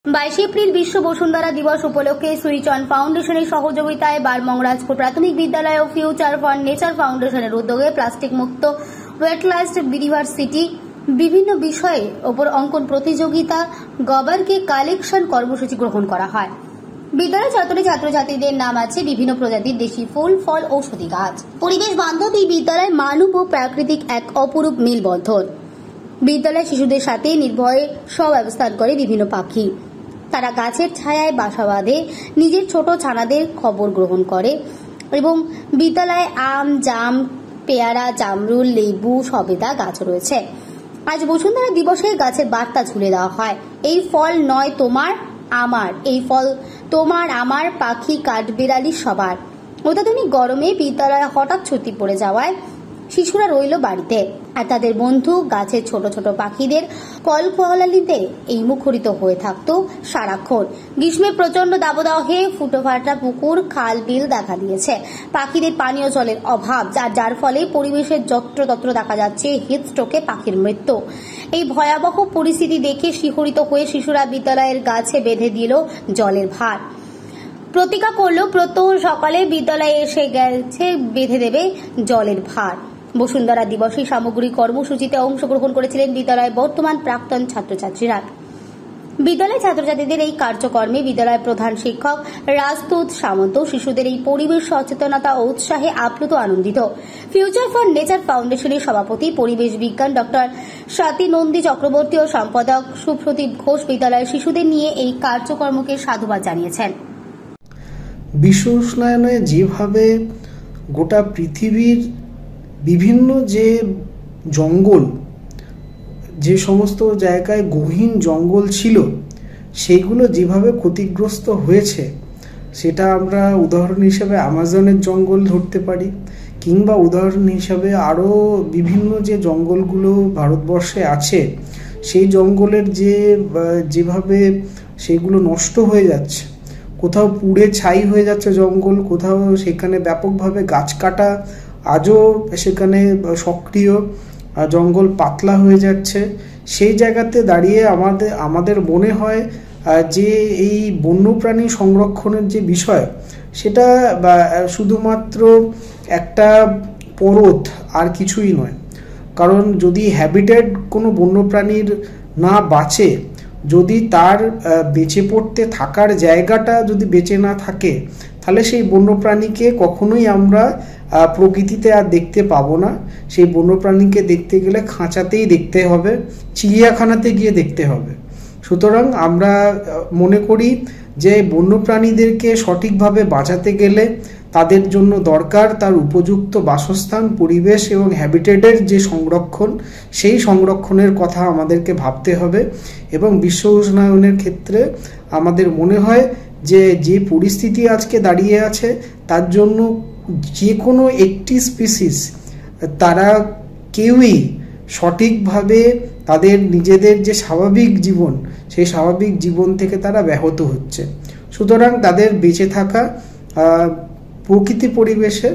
22 April বিশ্ব বসুন্ধরা দিবস উপলক্ষে সুইচ অন ফাউন্ডেশনের সহযোগিতায় বারমংরাজপুর প্রাথমিক বিদ্যালয় ও ফিউচার ফর নেচার ফাউন্ডেশনের উদ্যোগে প্লাস্টিক মুক্ত ওয়েটল্যান্ড ইউনিভার্সিটি বিভিন্ন বিষয়ের উপর অঙ্কন প্রতিযোগিতা গবারকে কালেকশন কর্মসূচি গ্রহণ করা হয়। বিদ্যালয় চত্বরে ছাত্রছাত্রীদের নাম আছে বিভিন্ন প্রজাতির দেশি ফুল, ফল, ঔষধি গাছ। পরিবেশ বান্ধব এই বিদ্যালয় মানব ও প্রাকৃতিক এক অপরূপ মেলবন্ধন। বিদ্যালয় শিশুদের সাথে নির্ভয়ে সহাবস্থান করে বিভিন্ন পাখি। তারা গাছের ছায়ায় বাসা বাঁধে, নিজের ছোট ছানাদের খবর গ্রহণ করে এবং বিদ্যালয়ে আম, জাম, পেয়ারা, জামরুল, লেবু, সবেদা গাছ রয়েছে। আজ বসুন্ধরা দিবসে গাছের বার্তা ঝুলে দেওয়া হয়, এই ফল নয় তোমার আমার, এই ফল তোমার আমার, পাখি কাঠবিড়ালি সবার। অত্যাধুনিক গরমে বিদ্যালয়ে হঠাৎ ছুটি পড়ে যাওয়ায় শিশুরা রইল বাড়িতে, আর তাদের বন্ধু গাছের ছোট ছোট পাখিদের কলকলালিতে এই মুখরিত হয়ে থাকতো সারাক্ষণ। গ্রীষ্মে প্রচন্ড দাবদাহে ফুটোফাটা পুকুর, খাল, বিল দেখা দিয়েছে। পাখিদের পানীয় জলের অভাব, যার ফলে পরিবেশের যত্রতত্র দেখা যাচ্ছে হিটস্ট্রোকে পাখির মৃত্যু। এই ভয়াবহ পরিস্থিতি দেখে শিহরিত হয়ে শিশুরা বিদ্যালয়ের গাছে বেঁধে দিল জলের ভার। প্রতিজ্ঞা করলো প্রত্যহ সকালে বিদ্যালয়ে এসে গেছে বেঁধে দেবে জলের ভার। বসুন্ধরা দিবসে সামগ্রিক কর্মসূচিতে অংশগ্রহণ করেছিলেন বিদ্যালয়ের বর্তমান প্রাক্তন ছাত্রছাত্রীরা। বিদ্যালয় ছাত্রছাত্রীদের এই কার্যক্রমে বিদ্যালয়ের প্রধান শিক্ষক রাজদূত সামন্ত শিশুদের এই পরিবেশ সচেতনতা ও উৎসাহে আপ্লুত আনন্দিত। ফিউচার ফর নেচার ফাউন্ডেশনের সভাপতি পরিবেশ বিজ্ঞান ডক্টর স্বাতী নন্দী চক্রবর্তী ও সম্পাদক সুপ্রদীপ ঘোষ বিদ্যালয়ের শিশুদের নিয়ে এই কার্যক্রমকে সাধুবাদ জানিয়েছেন। বিশ্ব উষ্ণায়নে যেভাবে গোটা পৃথিবীর বিভিন্ন যে জঙ্গল, যে সমস্ত জায়গায় গহীন জঙ্গল ছিল, সেইগুলো যেভাবে ক্ষতিগ্রস্ত হয়েছে, সেটা আমরা উদাহরণ হিসাবে আমাজনের জঙ্গল ধরতে পারি, কিংবা উদাহরণ হিসাবে আরও বিভিন্ন যে জঙ্গলগুলো ভারতবর্ষে আছে, সেই জঙ্গলের যেভাবে সেগুলো নষ্ট হয়ে যাচ্ছে, কোথাও পুড়ে ছাই হয়ে যাচ্ছে জঙ্গল, কোথাও সেখানে ব্যাপকভাবে গাছ কাটা আজও সেখানে সক্রিয়, জঙ্গল পাতলা হয়ে যাচ্ছে। সেই জায়গাতে দাঁড়িয়ে আমাদের মনে হয় যে এই বন্যপ্রাণী সংরক্ষণের যে বিষয়, সেটা শুধুমাত্র একটা পরত, আর কিছুই নয়। কারণ যদি হ্যাবিটেট কোনো বন্যপ্রাণীর না বাঁচে, যদি তার বেঁচে পড়তে থাকার জায়গাটা যদি বেঁচে না থাকে, তাহলে সেই বন্যপ্রাণীকে কখনোই আমরা প্রকৃতিতে আর দেখতে পাবো না। সেই বন্যপ্রাণীকে দেখতে গেলে খাঁচাতেই দেখতে হবে, চিড়িয়াখানাতে গিয়ে দেখতে হবে। সুতরাং আমরা মনে করি যে বন্যপ্রাণীদেরকে সঠিকভাবে বাঁচাতে গেলে তাদের জন্য দরকার তার উপযুক্ত বাসস্থান, পরিবেশ এবং হ্যাবিটেটের যে সংরক্ষণ, সেই সংরক্ষণের কথা আমাদেরকে ভাবতে হবে। এবং বিশ্ব উষ্ণায়নের ক্ষেত্রে আমাদের মনে হয় যে পরিস্থিতি আজকে দাঁড়িয়ে আছে, তার জন্য যে কোনো একটি স্পিসিস তারা কেউই সঠিকভাবে তাদের নিজেদের যে স্বাভাবিক জীবন, সেই স্বাভাবিক জীবন থেকে তারা ব্যাহত হচ্ছে। সুতরাং তাদের বেঁচে থাকা প্রকৃতি পরিবেশে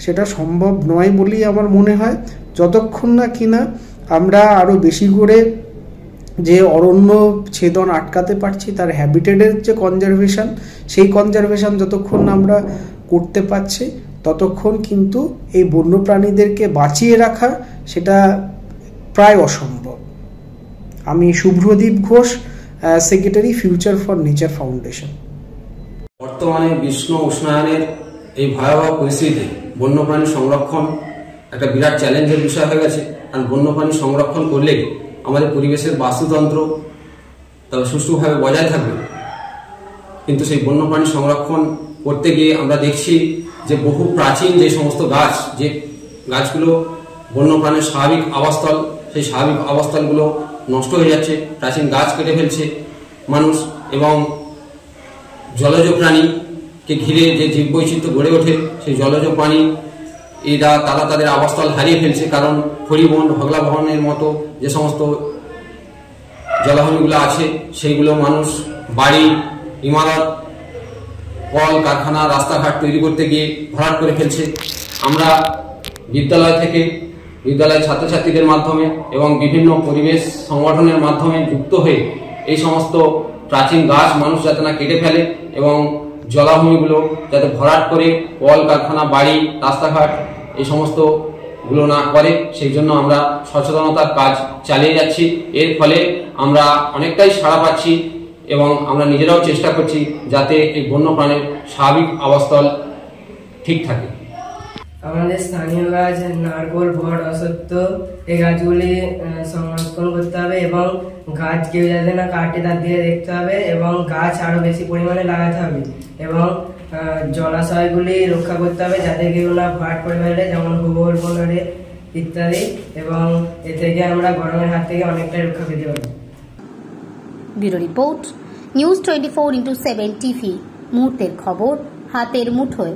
সেটা সম্ভব নয় বলেই আমার মনে হয়। যতক্ষণ না কিনা আমরা আরও বেশি করে যে অরণ্য ছেদন আটকাতে পারছি, তার হ্যাবিটেটের যে কনজারভেশন, সেই কনজারভেশন যতক্ষণ আমরা করতে পারছি, ততক্ষণ কিন্তু এই বন্যপ্রাণীদেরকে বাঁচিয়ে রাখা সেটা প্রায় অসম্ভব। আমি Subhradeep Ghosh, secretary, future for nature foundation. বর্তমানে বিশ্ব উষ্ণায়নের এই ভয়াবহ পরিস্থিতিতে বন্যপ্রাণী সংরক্ষণ একটা বিরাট চ্যালেঞ্জের বিষয় হয়ে গেছে। কারণ বন্যপ্রাণী সংরক্ষণ করলে আমাদের পরিবেশের বাস্তুতন্ত্র তবে সুষ্ঠুভাবে বজায় থাকবে। কিন্তু সেই বন্যপ্রাণী সংরক্ষণ করতে গিয়ে আমরা দেখছি যে বহু প্রাচীন যে সমস্ত গাছ, যে গাছগুলো বন্যপ্রাণীর স্বাভাবিক আবাসস্থল, সেই স্বাভাবিক আবাসস্থলগুলো নষ্ট হয়ে যাচ্ছে। প্রাচীন গাছ কেটে ফেলছে মানুষ, এবং জলজ প্রাণীকে ঘিরে যে জীববৈচিত্র্য গড়ে ওঠে, সেই জলজ প্রাণী তারা তাদের আবাসস্থল হারিয়ে ফেলছে। কারণ হরিবন, ভগলাবহনের মতো যে সমস্ত জলাভূমিগুলো আছে, সেইগুলো মানুষ বাড়ি, ইমারত, কল কারখানা, রাস্তাঘাট তৈরি করতে গিয়ে ভরাট করে ফেলছে। আমরা বিদ্যালয় থেকে, বিদ্যালয়ের ছাত্রছাত্রীদের মাধ্যমে এবং বিভিন্ন পরিবেশ সংগঠনের মাধ্যমে যুক্ত হয়ে এই সমস্ত প্রাচীন গাছ মানুষ যাতে না কেটে ফেলে এবং জলাভূমিগুলো যাতে ভরাট করে কল কারখানা, বাড়ি, রাস্তাঘাট এই সমস্ত গুলো না করে, সেই জন্য আমরা সচেতনতার কাজ চালিয়ে যাচ্ছি। এর ফলে আমরা অনেকটাই সাড়া পাচ্ছি এবং আমরা নিজেরাও চেষ্টা করছি যাতে এই বন্যপ্রাণীর স্বাভাবিক আবাসস্থল ঠিক থাকে। আমাদের স্থানীয় গাছ নারকোল, বট, অশ্বত্থ এই গাছগুলি সংরক্ষণ করতে হবে এবং গাছ কেউ যাতে না কাটে তার দিকে দেখতে হবে এবং গাছ আরো বেশি পরিমাণে লাগাতে হবে এবং জলাশয়গুলি রক্ষা করতে হবে যাতে কেউ না ভরাট করে ফেলে, যেমন গোবর, বনরে ইত্যাদি, এবং এ থেকে আমরা গরমের হাত থেকে অনেকটাই রক্ষা পেতে পারি। Bureau report, news 24x7 TV. মুহূর্তের খবর হাতের মুঠোয়।